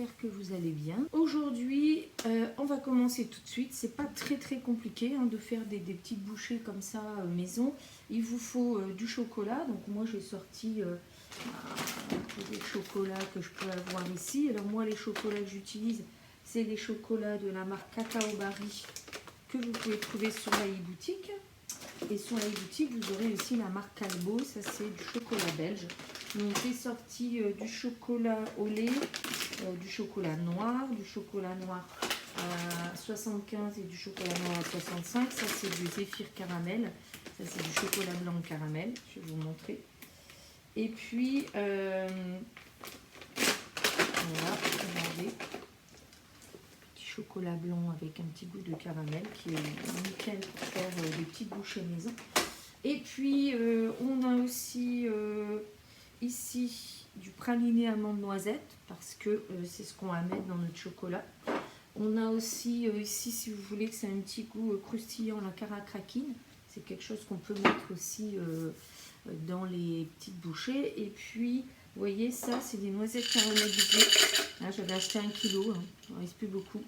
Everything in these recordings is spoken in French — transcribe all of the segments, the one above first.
j'espère que vous allez bien. Aujourd'hui, on va commencer tout de suite. C'est pas très compliqué hein, de faire des petites bouchées comme ça maison. Il vous faut du chocolat. Donc moi j'ai sorti des chocolats que je peux avoir ici. Alors moi les chocolats que j'utilise, c'est les chocolats de la marque Cacao Barry que vous pouvez trouver sur la e-boutique. Et sur la e-boutique, vous aurez aussi la marque Calbo, ça c'est du chocolat belge. Donc j'ai sorti du chocolat au lait, du chocolat noir à 75 et du chocolat noir à 65. Ça c'est du zéphyr caramel, ça c'est du chocolat blanc caramel, je vais vous montrer. Et puis, voilà, regardez. Chocolat blanc avec un petit goût de caramel qui est nickel pour faire des petites bouchées maison. Et puis on a aussi ici du praliné amande noisette parce que c'est ce qu'on va mettre dans notre chocolat. On a aussi ici, si vous voulez que c'est un petit goût croustillant, la caracrakine. C'est quelque chose qu'on peut mettre aussi dans les petites bouchées. Et puis vous voyez, ça c'est des noisettes caramélisées. Là j'avais acheté 1 kg, hein. Il ne reste plus beaucoup.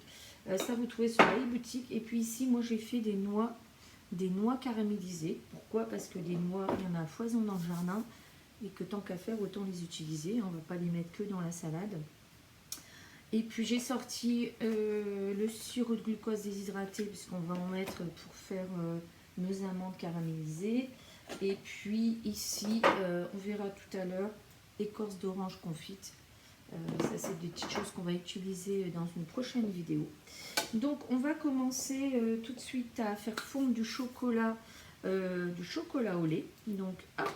Ça vous trouvez sur la e-boutique. Et puis ici moi j'ai fait des noix caramélisées. Pourquoi? Parce que des noix, il y en a à foison dans le jardin. Et que tant qu'à faire, autant les utiliser. On ne va pas les mettre que dans la salade. Et puis j'ai sorti le sirop de glucose déshydraté, puisqu'on va en mettre pour faire nos amandes caramélisées. Et puis ici, on verra tout à l'heure, écorce d'orange confite. Ça c'est des petites choses qu'on va utiliser dans une prochaine vidéo. Donc on va commencer tout de suite à faire fondre du chocolat au lait. Donc hop,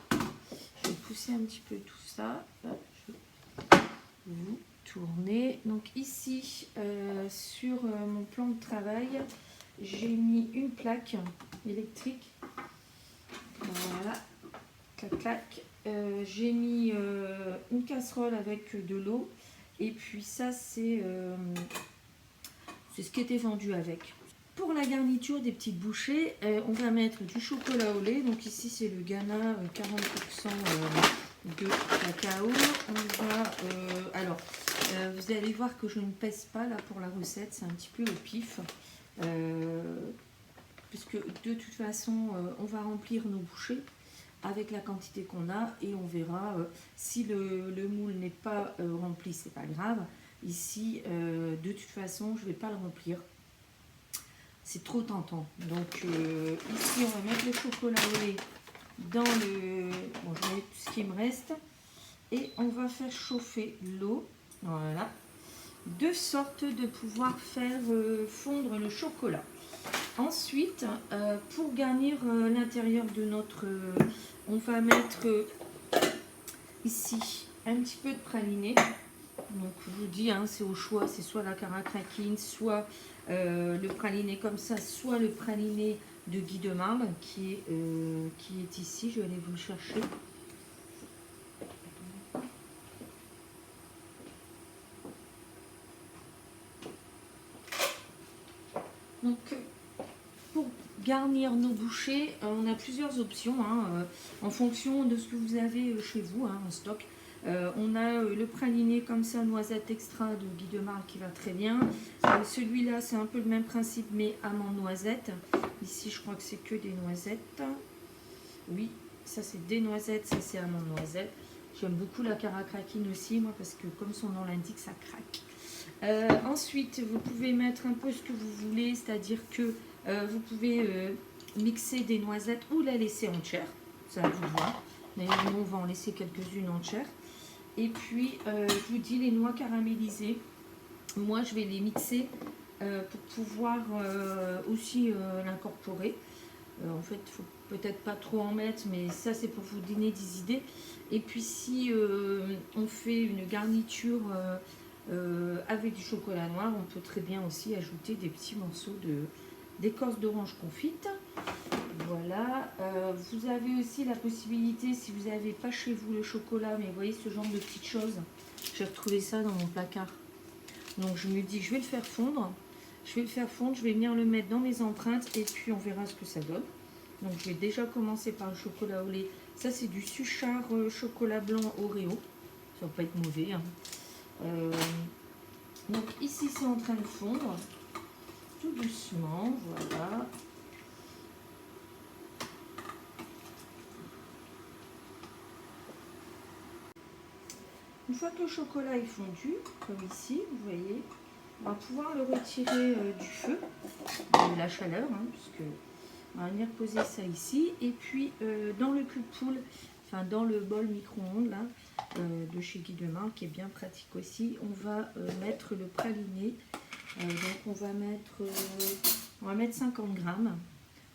je vais pousser un petit peu tout ça. Hop, je vais vous tourner. Donc ici sur mon plan de travail, j'ai mis une plaque électrique. Voilà, clac clac. J'ai mis une casserole avec de l'eau. Et puis ça c'est ce qui était vendu avec. Pour la garniture des petites bouchées, on va mettre du chocolat au lait. Donc ici c'est le Ghana 40% de cacao. On va, vous allez voir que je ne pèse pas là pour la recette, c'est un petit peu au pif. Puisque de toute façon on va remplir nos bouchées avec la quantité qu'on a et on verra si le moule n'est pas rempli, c'est pas grave. Ici de toute façon je vais pas le remplir, c'est trop tentant. Donc ici on va mettre le chocolat au lait dans le, bon, je vais mettre tout ce qui me reste et on va faire chauffer l'eau, voilà, de sorte de pouvoir faire fondre le chocolat. Ensuite, pour garnir l'intérieur de notre, on va mettre ici un petit peu de praliné. Donc je vous dis, hein, c'est au choix, c'est soit la caracrakine, soit le praliné comme ça, soit le praliné de Guy de Marle qui est ici. Je vais aller vous le chercher. Donc pour garnir nos bouchées, on a plusieurs options hein, en fonction de ce que vous avez chez vous hein, en stock. On a le praliné comme ça, noisette extra de Guy de Marle qui va très bien. Celui-là, c'est un peu le même principe, mais amande noisette. Ici, je crois que c'est que des noisettes. Oui, ça c'est des noisettes, ça c'est amande noisette. J'aime beaucoup la caracrakine aussi, moi, parce que comme son nom l'indique, ça craque. Ensuite, vous pouvez mettre un peu ce que vous voulez, c'est-à-dire que vous pouvez mixer des noisettes ou la laisser entière. Ça vous va. D'ailleurs, nous, on va en laisser quelques-unes entières. Et puis, je vous dis, les noix caramélisées, moi, je vais les mixer pour pouvoir aussi l'incorporer. En fait, il ne faut peut-être pas trop en mettre, mais ça, c'est pour vous donner des idées. Et puis, si on fait une garniture avec du chocolat noir, on peut très bien aussi ajouter des petits morceaux d'écorce d'orange confite. Voilà, vous avez aussi la possibilité, si vous n'avez pas chez vous le chocolat, mais vous voyez ce genre de petites choses, j'ai retrouvé ça dans mon placard. Donc je me dis, je vais le faire fondre, je vais venir le mettre dans mes empreintes et puis on verra ce que ça donne. Donc je vais déjà commencer par le chocolat au lait. Ça c'est du Suchard chocolat blanc Oreo, ça va pas être mauvais. Hein. Donc ici c'est en train de fondre, tout doucement, voilà. Une fois que le chocolat est fondu, comme ici, vous voyez, on va pouvoir le retirer du feu, de la chaleur, hein, puisque on va venir poser ça ici. Et puis dans le cube-poule, enfin dans le bol micro-ondes là, de chez Guy Demain, qui est bien pratique aussi, on va mettre le praliné. Donc on va mettre 50 grammes.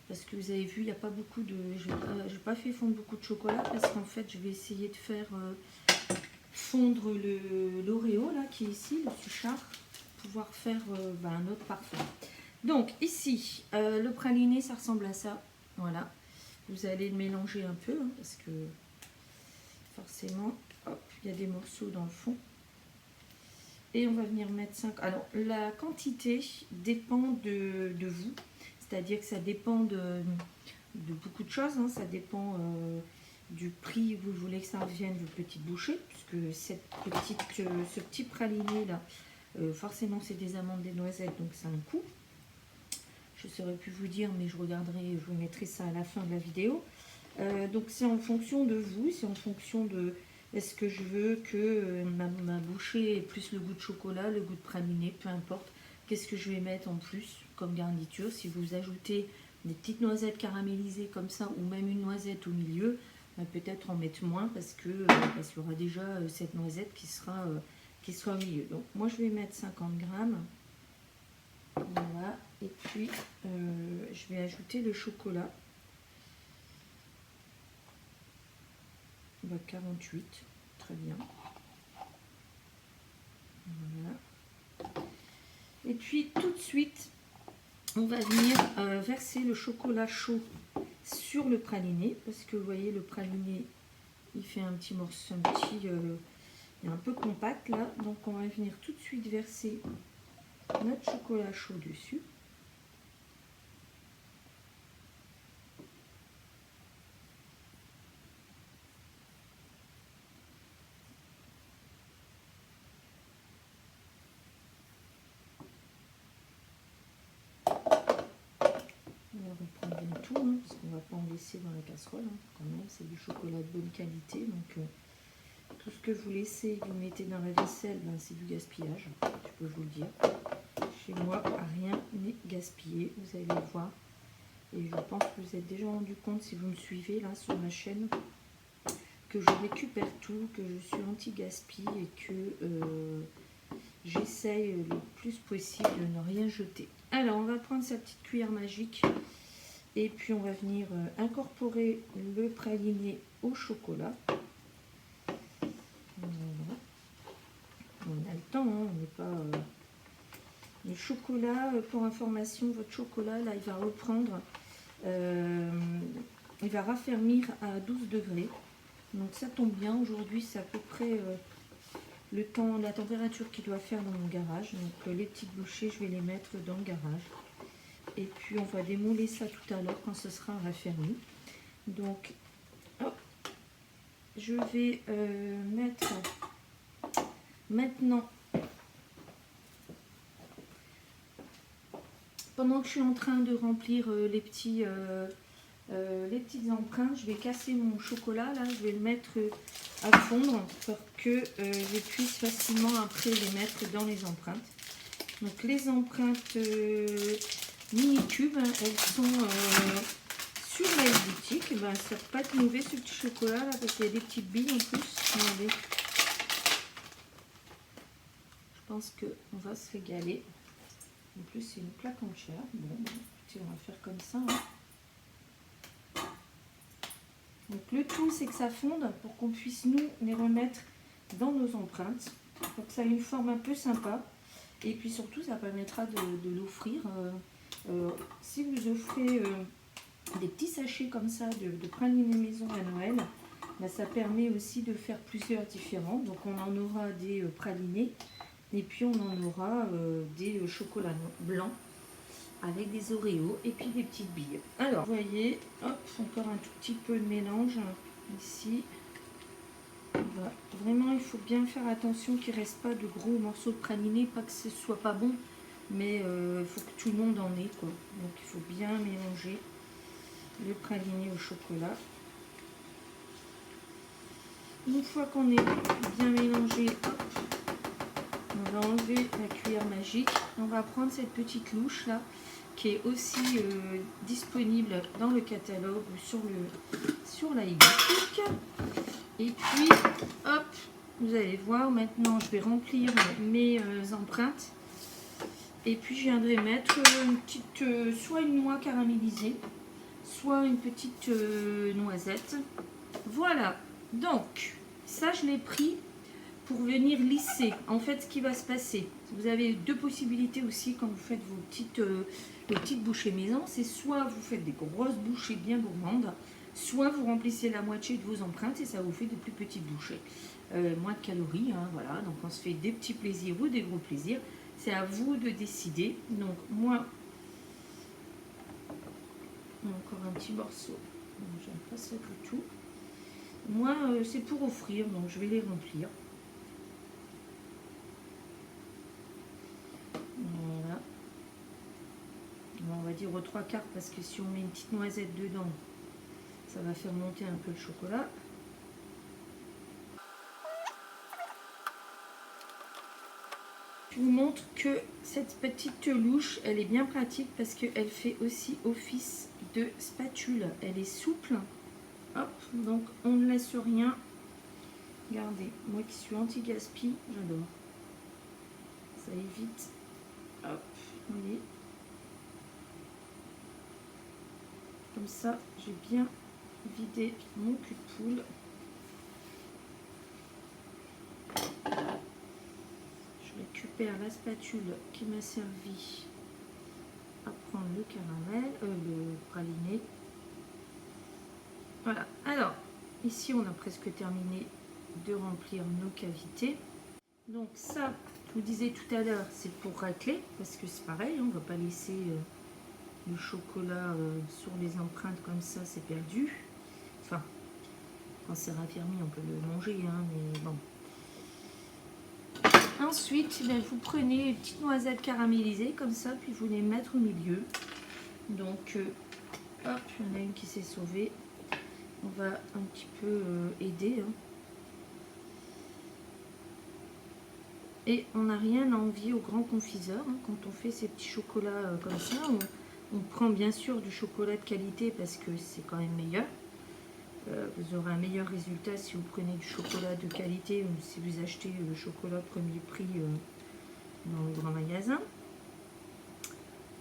Parce que vous avez vu, il n'y a pas beaucoup de... Je n'ai pas fait fondre beaucoup de chocolat parce qu'en fait, je vais essayer de faire fondre l'Oreo là qui est ici, le suchard, pour pouvoir faire un autre parfum. Donc ici, le praliné, ça ressemble à ça. Voilà. Vous allez le mélanger un peu hein, parce que forcément, hop, il y a des morceaux dans le fond. Et on va venir mettre 5. Alors, la quantité dépend de vous. C'est-à-dire que ça dépend de beaucoup de choses. Hein. Ça dépend du prix où vous voulez que ça revienne de petite bouchée. Puisque ce petit praliné là, forcément c'est des amandes, des noisettes, donc c'est un coût. Je ne saurais plus vous dire, mais je vous mettrai ça à la fin de la vidéo. Donc c'est en fonction de vous, c'est en fonction de est-ce que je veux que ma bouchée ait plus le goût de chocolat, le goût de praliné, peu importe. Qu'est-ce que je vais mettre en plus comme garniture? Si vous ajoutez des petites noisettes caramélisées comme ça, ou même une noisette au milieu, peut-être en mettre moins parce qu'il y aura déjà cette noisette qui sera au milieu. Donc moi je vais mettre 50 grammes. Voilà. Et puis je vais ajouter le chocolat. 48, très bien. Voilà. Et puis tout de suite, on va venir verser le chocolat chaud sur le praliné, parce que vous voyez le praliné, il fait un petit morceau, il est un peu compact là, donc on va venir tout de suite verser notre chocolat chaud dessus. On va reprendre bien tout, hein, parce qu'on ne va pas en laisser dans la casserole, hein, quand même, c'est du chocolat de bonne qualité, donc tout ce que vous laissez, vous mettez dans la vaisselle, c'est du gaspillage, je peux vous le dire. Chez moi, rien n'est gaspillé, vous allez le voir. Et je pense que vous êtes déjà rendu compte, si vous me suivez là sur ma chaîne, que je récupère tout, que je suis anti-gaspi et que j'essaye le plus possible de ne rien jeter. Alors, on va prendre sa petite cuillère magique et puis on va venir incorporer le praliné au chocolat. Voilà. On a le temps, hein, on n'est pas... Le chocolat, pour information, votre chocolat, là, il va reprendre, il va raffermir à 12 degrés. Donc ça tombe bien, aujourd'hui c'est à peu près la température qu'il doit faire dans mon garage. Donc les petites bouchées, je vais les mettre dans le garage. Et puis on va démouler ça tout à l'heure quand ce sera raffermi. Donc, hop, je vais mettre maintenant... Pendant que je suis en train de remplir les petites empreintes, je vais casser mon chocolat, là, je vais le mettre à fondre pour que je puisse facilement après les mettre dans les empreintes. Donc les empreintes mini cubes, hein, elles sont sur la boutique. Ben, ça ne peut pas être mauvais ce petit chocolat là parce qu'il y a des petites billes en plus. Regardez. Je pense qu'on va se régaler. En plus, c'est une plaque en chair. Bon, écoutez, on va faire comme ça. Hein. Donc, le tout, c'est que ça fonde pour qu'on puisse, nous, les remettre dans nos empreintes. Pour que ça ait une forme un peu sympa. Et puis, surtout, ça permettra de l'offrir. Si vous offrez des petits sachets comme ça de praliné maison à Noël, ben, ça permet aussi de faire plusieurs différents. Donc, on en aura des pralinés. Et puis on en aura des chocolats blancs avec des Oreos et puis des petites billes. Alors, vous voyez, hop, encore un tout petit peu de mélange ici. Vraiment, il faut bien faire attention qu'il ne reste pas de gros morceaux de praliné, pas que ce soit pas bon, mais il faut que tout le monde en ait, quoi. Donc il faut bien mélanger le praliné au chocolat. Une fois qu'on est bien mélangé, hop, on va enlever la cuillère magique. On va prendre cette petite louche là, qui est aussi disponible dans le catalogue ou sur la e-boutique. Et puis, hop, vous allez voir, maintenant je vais remplir mes empreintes. Et puis je viendrai mettre une petite, soit une noix caramélisée, soit une petite noisette. Voilà, donc ça je l'ai pris pour venir lisser. En fait, ce qui va se passer, vous avez deux possibilités aussi quand vous faites vos petites bouchées maison. C'est soit vous faites des grosses bouchées bien gourmandes, soit vous remplissez la moitié de vos empreintes et ça vous fait de plus petites bouchées. Moins de calories, hein, voilà. Donc on se fait des petits plaisirs ou des gros plaisirs. C'est à vous de décider. Donc moi, encore un petit morceau. J'aime pas ça du tout. Moi, c'est pour offrir, donc je vais les remplir. Voilà. On va dire aux 3/4 parce que si on met une petite noisette dedans, ça va faire monter un peu le chocolat. Je vous montre que cette petite louche, elle est bien pratique parce qu'elle fait aussi office de spatule. Elle est souple. Hop, donc on ne laisse rien. Regardez, moi qui suis anti-gaspi, j'adore. Ça évite. Hop, vous voyez. Comme ça, j'ai bien vidé mon cul de poule. Je récupère la spatule qui m'a servi à prendre le caramel, le praliné. Voilà, alors ici on a presque terminé de remplir nos cavités. Donc ça, je vous disais tout à l'heure, c'est pour racler, parce que c'est pareil, on ne va pas laisser le chocolat sur les empreintes comme ça, c'est perdu. Enfin, quand c'est raffermi, on peut le manger, hein, mais bon. Ensuite, ben, vous prenez une petite noisette caramélisée comme ça, puis vous les mettre au milieu. Donc, hop, il y en a une qui s'est sauvée. On va un petit peu aider. Hein. Et on n'a rien à envier au grand confiseur. Hein. Quand on fait ces petits chocolats comme ça, on prend bien sûr du chocolat de qualité parce que c'est quand même meilleur. Vous aurez un meilleur résultat si vous prenez du chocolat de qualité ou si vous achetez le chocolat premier prix dans le grand magasin.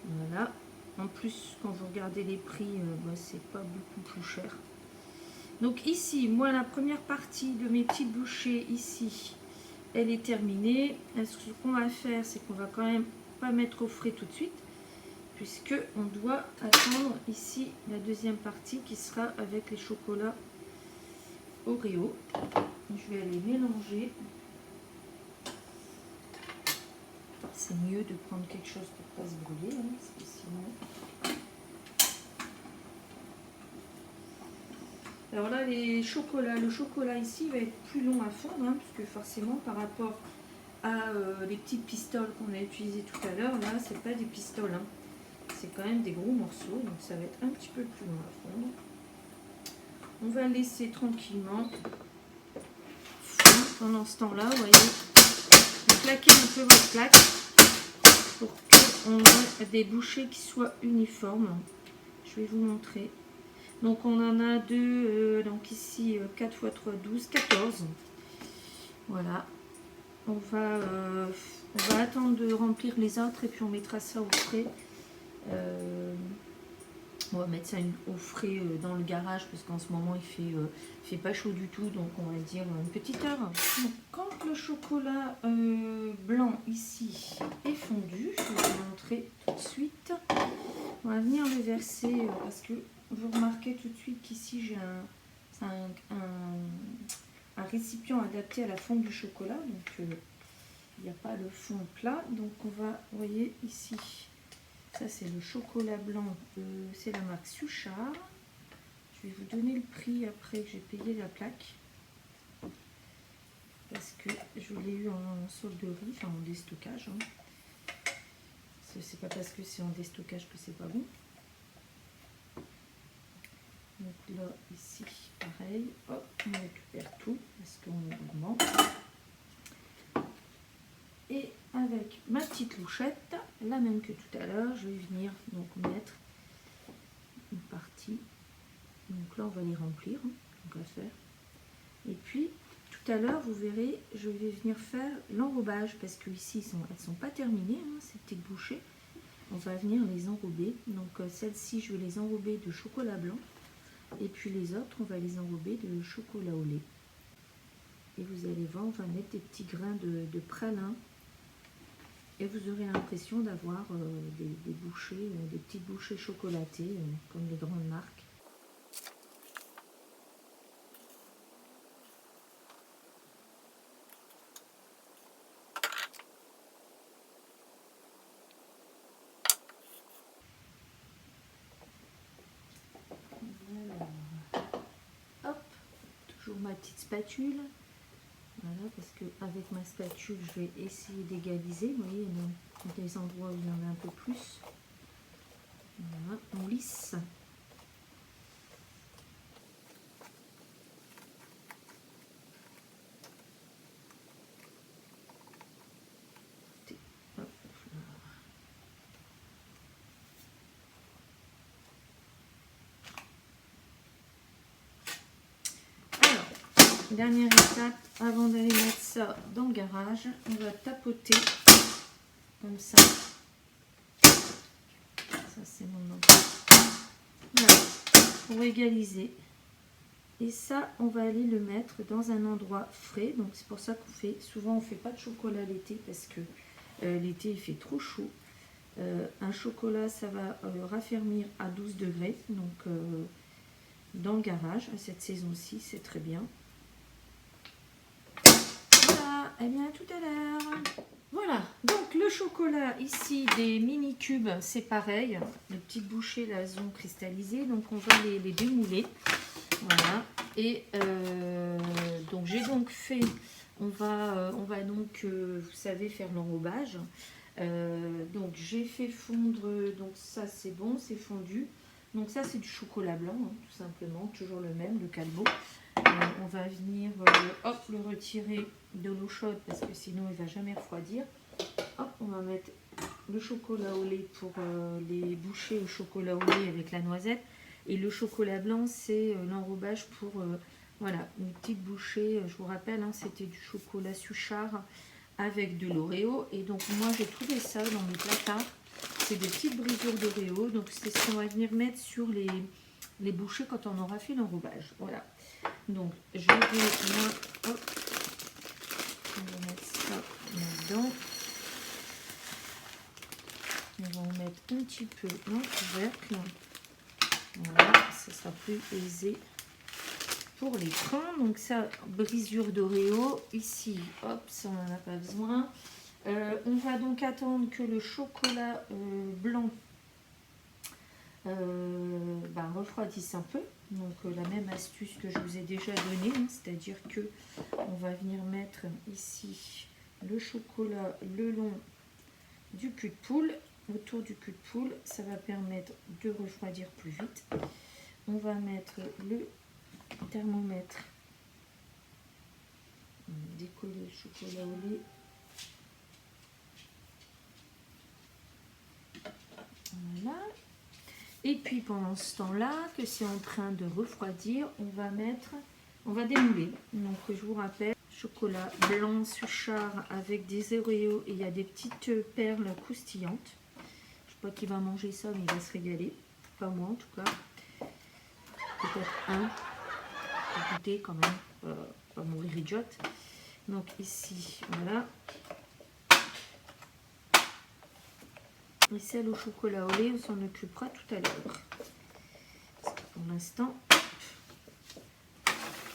Voilà. En plus, quand vous regardez les prix, c'est pas beaucoup plus cher. Donc ici, moi, la première partie de mes petites bouchées ici, elle est terminée. Ce qu'on va faire, c'est qu'on va quand même pas mettre au frais tout de suite, puisque on doit attendre ici la deuxième partie qui sera avec les chocolats Oreo. Je vais aller mélanger. C'est mieux de prendre quelque chose pour ne pas se brûler, hein, parce que sinon... Alors là, le chocolat ici va être plus long à fondre, hein, puisque forcément par rapport à les petites pistoles qu'on a utilisées tout à l'heure, là, c'est pas des pistoles, hein. C'est quand même des gros morceaux, donc ça va être un petit peu plus long à fondre. On va laisser tranquillement fondre pendant ce temps-là, vous voyez. Vous claquez un peu votre plaque pour qu'on ait des bouchées qui soient uniformes. Je vais vous montrer. Donc on en a deux, donc ici 4 x 3, 12, 14. Voilà. On va attendre de remplir les autres et puis on mettra ça au frais. On va mettre ça au frais dans le garage parce qu'en ce moment il fait pas chaud du tout, donc on va dire une petite heure. Donc, quand le chocolat blanc ici est fondu, je vais vous montrer tout de suite. On va venir le verser parce que vous remarquez tout de suite qu'ici j'ai un récipient adapté à la fonte du chocolat, donc il n'y a pas de fond plat. Donc on va, vous voyez ici, ça c'est le chocolat blanc, c'est la marque Suchard. Je vais vous donner le prix après que j'ai payé la plaque. parce que je l'ai eu en solderie, enfin en déstockage. Hein. C'est pas parce que c'est en déstockage que c'est pas bon. Donc là, ici, pareil, hop, on récupère tout parce qu'on est gourmand. Et avec ma petite louchette, la même que tout à l'heure, je vais venir donc mettre une partie. Donc là, on va les remplir, hein, donc à faire. Et puis, tout à l'heure, vous verrez, je vais venir faire l'enrobage parce que ici, elles sont pas terminées, hein, ces petites bouchées. On va venir les enrober. Donc celles-ci, je vais les enrober de chocolat blanc. Et puis les autres, on va les enrober de chocolat au lait. Et vous allez voir, on va mettre des petits grains de pralin. Et vous aurez l'impression d'avoir des bouchées, des petites bouchées chocolatées, comme les grandes marques. Hop, toujours ma petite spatule. Voilà, parce que avec ma spatule, je vais essayer d'égaliser. Vous voyez, il y a des endroits où il y en a un peu plus. Voilà, on lisse. Hop, alors, dernière étape, avant d'aller mettre ça dans le garage, on va tapoter comme ça. Ça c'est mon endroit. Voilà, pour égaliser. Et ça, on va aller le mettre dans un endroit frais. Donc c'est pour ça qu'on fait, souvent on ne fait pas de chocolat l'été parce que l'été il fait trop chaud. Un chocolat, ça va raffermir à 12 degrés. Donc dans le garage, à cette saison-ci, c'est très bien. Voilà, et bien à tout à l'heure. Voilà, donc le chocolat ici des mini cubes, c'est pareil. Les petites bouchées là, elles ont cristallisé, donc on va les démouler. Voilà, et donc j'ai donc fait, on va donc, vous savez, faire l'enrobage. Donc j'ai fait fondre, donc ça c'est bon, c'est fondu. Donc ça c'est du chocolat blanc, hein, tout simplement, toujours le même, le Calbo. On va venir hop, le retirer de l'eau chaude parce que sinon il ne va jamais refroidir. Hop, on va mettre le chocolat au lait pour les bouchées au chocolat au lait avec la noisette. Et le chocolat blanc, c'est l'enrobage pour voilà, une petite bouchée. Je vous rappelle, hein, c'était du chocolat Suchard avec de l'Oreo. Et donc moi j'ai trouvé ça dans mes placards. C'est des petites brisures d'Oreo. Donc c'est ce qu'on va venir mettre sur les bouchées quand on aura fait l'enrobage. Voilà. Donc je vais là, hop, on va mettre ça là-dedans. On va en mettre un petit peu dans le couvercle. Voilà, ça sera plus aisé pour les prendre. Donc ça, brisure d'Oreo. Ici, hop, ça on n'en a pas besoin. On va donc attendre que le chocolat blanc refroidisse un peu. Donc la même astuce que je vous ai déjà donnée, hein, c'est-à-dire que on va venir mettre ici le chocolat le long du cul de poule, autour du cul de poule. Ça va permettre de refroidir plus vite. On va mettre le thermomètre, décoller le chocolat au lait. Voilà. Et puis pendant ce temps-là, que c'est en train de refroidir, on va démouler. Donc je vous rappelle, chocolat blanc Suchard avec des Oreos et il y a des petites perles croustillantes. Je sais pas qui va manger ça, mais il va se régaler. Pas moi en tout cas. Peut-être un. Faut goûter quand même. Pas mourir idiote. Donc ici, voilà. Et celle au chocolat au lait, on s'en occupera tout à l'heure. Pour l'instant,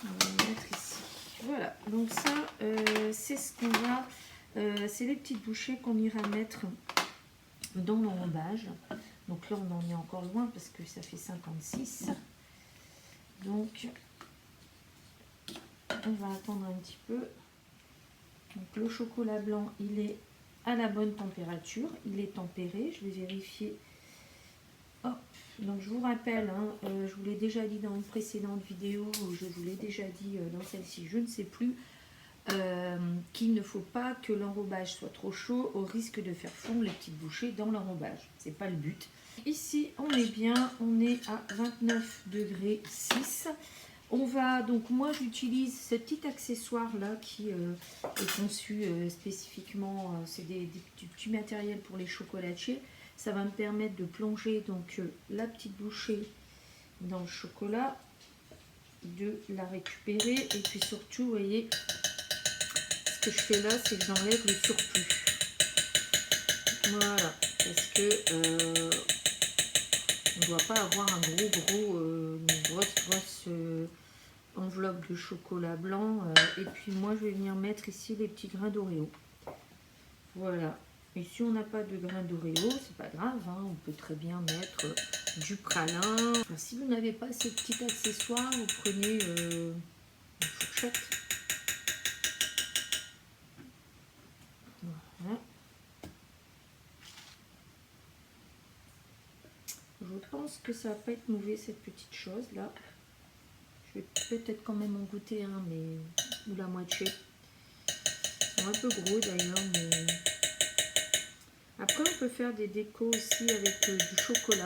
on va les mettre ici. Voilà, donc ça, c'est ce qu'on va... c'est les petites bouchées qu'on ira mettre dans l'enrobage. Donc là, on en est encore loin parce que ça fait 56. Donc, on va attendre un petit peu. Donc le chocolat blanc, il est à la bonne température, il est tempéré, je vais vérifier. Hop. Donc je vous rappelle, hein, je vous l'ai déjà dit dans une précédente vidéo, ou je vous l'ai déjà dit dans celle-ci, je ne sais plus, qu'il ne faut pas que l'enrobage soit trop chaud au risque de faire fondre les petites bouchées dans l'enrobage. C'est pas le but. Ici on est bien, on est à 29 degrés 6. On va donc, moi j'utilise ce petit accessoire là qui est conçu spécifiquement, c'est du petit matériel pour les chocolatiers. Ça va me permettre de plonger donc la petite bouchée dans le chocolat, de la récupérer et puis surtout, vous voyez, ce que je fais là, c'est que j'enlève le surplus. Voilà, parce que on ne doit pas avoir une grosse enveloppe de chocolat blanc. Et puis moi, je vais venir mettre ici les petits grains d'Oreo. Voilà. Et si on n'a pas de grains d'Oreo, c'est pas grave, hein, on peut très bien mettre du pralin. Enfin, si vous n'avez pas ces petits accessoires, vous prenez une fourchette. Voilà. Je pense que ça va pas être mauvais cette petite chose là. Je vais peut-être quand même en goûter un, mais ou la moitié. Ils sont un peu gros d'ailleurs, mais après on peut faire des décos aussi avec du chocolat.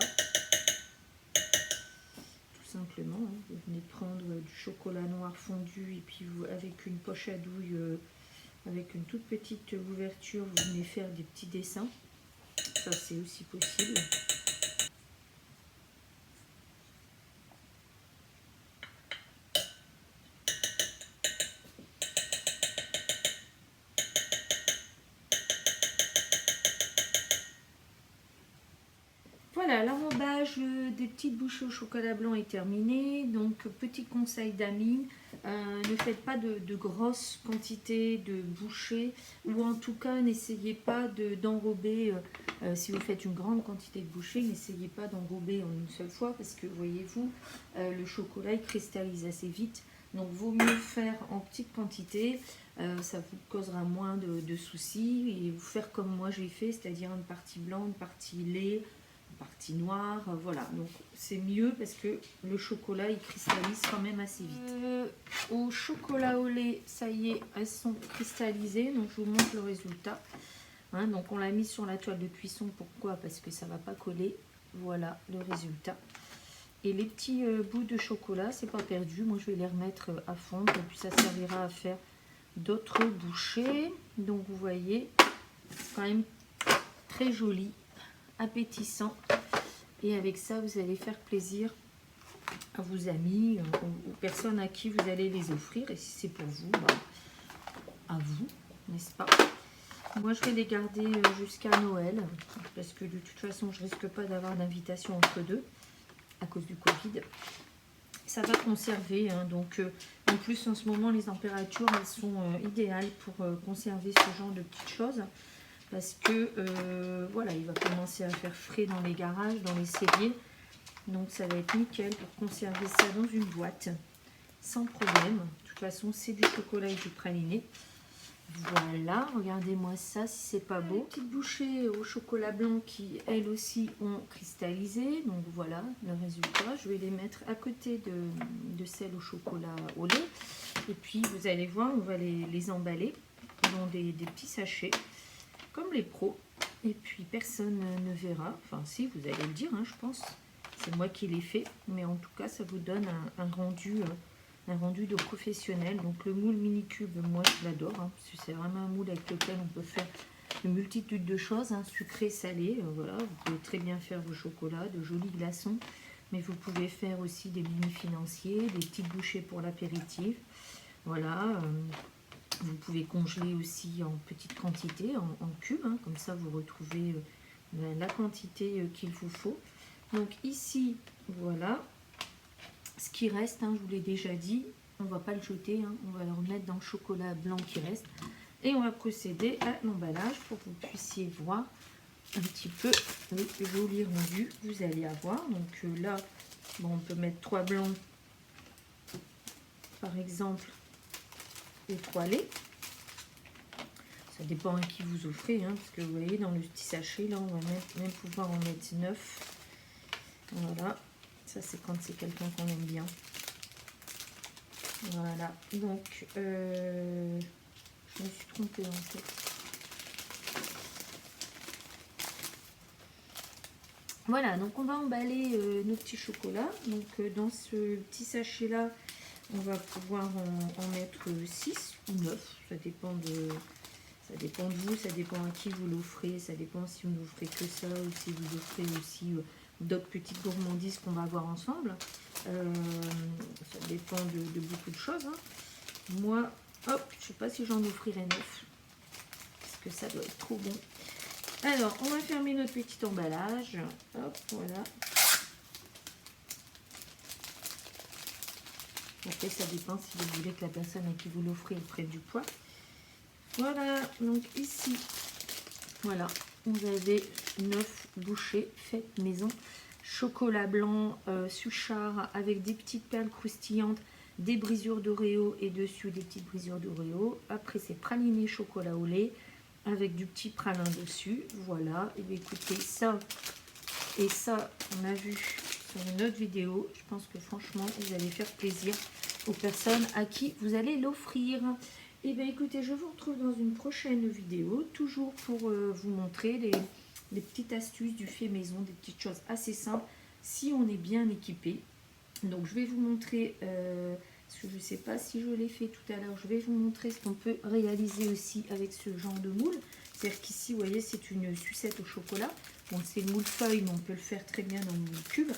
Tout simplement, hein. Vous venez prendre du chocolat noir fondu et puis vous, avec une poche à douille, avec une toute petite ouverture, vous venez faire des petits dessins. Ça c'est aussi possible. Voilà, l'enrobage des petites bouchées au chocolat blanc est terminé. Donc, petit conseil d'Amine, ne faites pas de grosses quantités de bouchées, ou en tout cas, n'essayez pas d'enrober, si vous faites une grande quantité de bouchées, n'essayez pas d'enrober en une seule fois, parce que, voyez-vous, le chocolat, il cristallise assez vite. Donc, vaut mieux faire en petite quantité, ça vous causera moins de soucis, et vous faire comme moi j'ai fait, c'est-à-dire une partie blanc, une partie lait, partie noire, voilà, donc c'est mieux parce que le chocolat il cristallise quand même assez vite. Au chocolat au lait, ça y est, elles sont cristallisées, donc je vous montre le résultat, hein, donc on l'a mis sur la toile de cuisson. Pourquoi? Parce que ça va pas coller. Voilà le résultat. Et les petits bouts de chocolat, c'est pas perdu, moi je vais les remettre à fondre et puis ça servira à faire d'autres bouchées. Donc vous voyez, c'est quand même très joli, appétissant, et avec ça vous allez faire plaisir à vos amis, aux personnes à qui vous allez les offrir, et si c'est pour vous, bah, à vous, n'est-ce pas? Moi je vais les garder jusqu'à Noël, parce que de toute façon je risque pas d'avoir d'invitation entre deux à cause du Covid. Ça va conserver, hein, donc en plus en ce moment les températures elles sont idéales pour conserver ce genre de petites choses. Parce que voilà, il va commencer à faire frais dans les garages, dans les celliers. Donc ça va être nickel pour conserver ça dans une boîte sans problème. De toute façon, c'est du chocolat et du praliné. Voilà, regardez-moi ça si c'est pas beau. Petites bouchées au chocolat blanc qui elles aussi ont cristallisé. Donc voilà le résultat. Je vais les mettre à côté de celles au chocolat au lait. Et puis vous allez voir, on va les emballer dans des petits sachets, comme les pros, et puis personne ne verra, enfin si, vous allez le dire, hein, je pense, c'est moi qui l'ai fait, mais en tout cas ça vous donne un rendu de professionnel. Donc le moule mini cube, moi je l'adore, hein, parce que c'est vraiment un moule avec lequel on peut faire une multitude de choses, hein, sucré, salé, voilà, vous pouvez très bien faire vos chocolats, de jolis glaçons, mais vous pouvez faire aussi des mini financiers, des petites bouchées pour l'apéritif, voilà. Vous pouvez congeler aussi en petite quantité, en cubes, hein, comme ça vous retrouvez la quantité qu'il vous faut. Donc ici, voilà, ce qui reste, hein, je vous l'ai déjà dit, on ne va pas le jeter, hein, on va le remettre dans le chocolat blanc qui reste. Et on va procéder à l'emballage pour que vous puissiez voir un petit peu le joli rendu que vous allez avoir. Donc là, bon, on peut mettre 3 blancs, par exemple, et 3 laits. ça dépend à qui vous offrez, hein, parce que vous voyez, dans le petit sachet, là, on va même pouvoir en mettre 9. Voilà, ça c'est quand c'est quelqu'un qu'on aime bien. Voilà, donc, je me suis trompée en fait. Voilà, donc on va emballer nos petits chocolats. Donc dans ce petit sachet là, on va pouvoir en mettre 6 ou 9. Ça dépend de vous, ça dépend à qui vous l'offrez, ça dépend si vous n'offrez que ça ou si vous offrez aussi d'autres petites gourmandises qu'on va avoir ensemble. Ça dépend de beaucoup de choses. Hein. Moi, hop, je ne sais pas si j'en offrirai 9. Parce que ça doit être trop bon. Alors, on va fermer notre petit emballage. Hop, voilà. Après, ça dépend si vous voulez que la personne à qui vous l'offrez prenne du poids. Voilà, donc ici, voilà, vous avez 9 bouchées faites maison. Chocolat blanc Suchard avec des petites perles croustillantes, des brisures d'Oreo et dessus des petites brisures d'Oreo. Après, c'est praliné chocolat au lait avec du petit pralin dessus. Voilà, et bien écoutez, ça et ça, on a vu sur une autre vidéo. Je pense que franchement, vous allez faire plaisir aux personnes à qui vous allez l'offrir. Et bien écoutez, je vous retrouve dans une prochaine vidéo, toujours pour vous montrer les petites astuces du fait maison, des petites choses assez simples, si on est bien équipé. Donc je vais vous montrer, parce que je ne sais pas si je l'ai fait tout à l'heure, je vais vous montrer ce qu'on peut réaliser aussi avec ce genre de moule. C'est-à-dire qu'ici, vous voyez, c'est une sucette au chocolat. Bon, c'est le moule feuille, mais on peut le faire très bien dans le moule cube.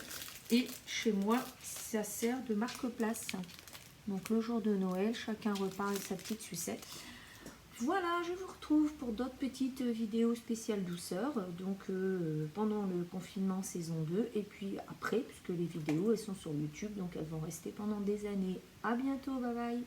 Et chez moi, ça sert de marque-place. Donc le jour de Noël, chacun repart avec sa petite sucette. Voilà, je vous retrouve pour d'autres petites vidéos spéciales douceur. Donc pendant le confinement saison 2 et puis après, puisque les vidéos elles sont sur YouTube, donc elles vont rester pendant des années. À bientôt, bye bye.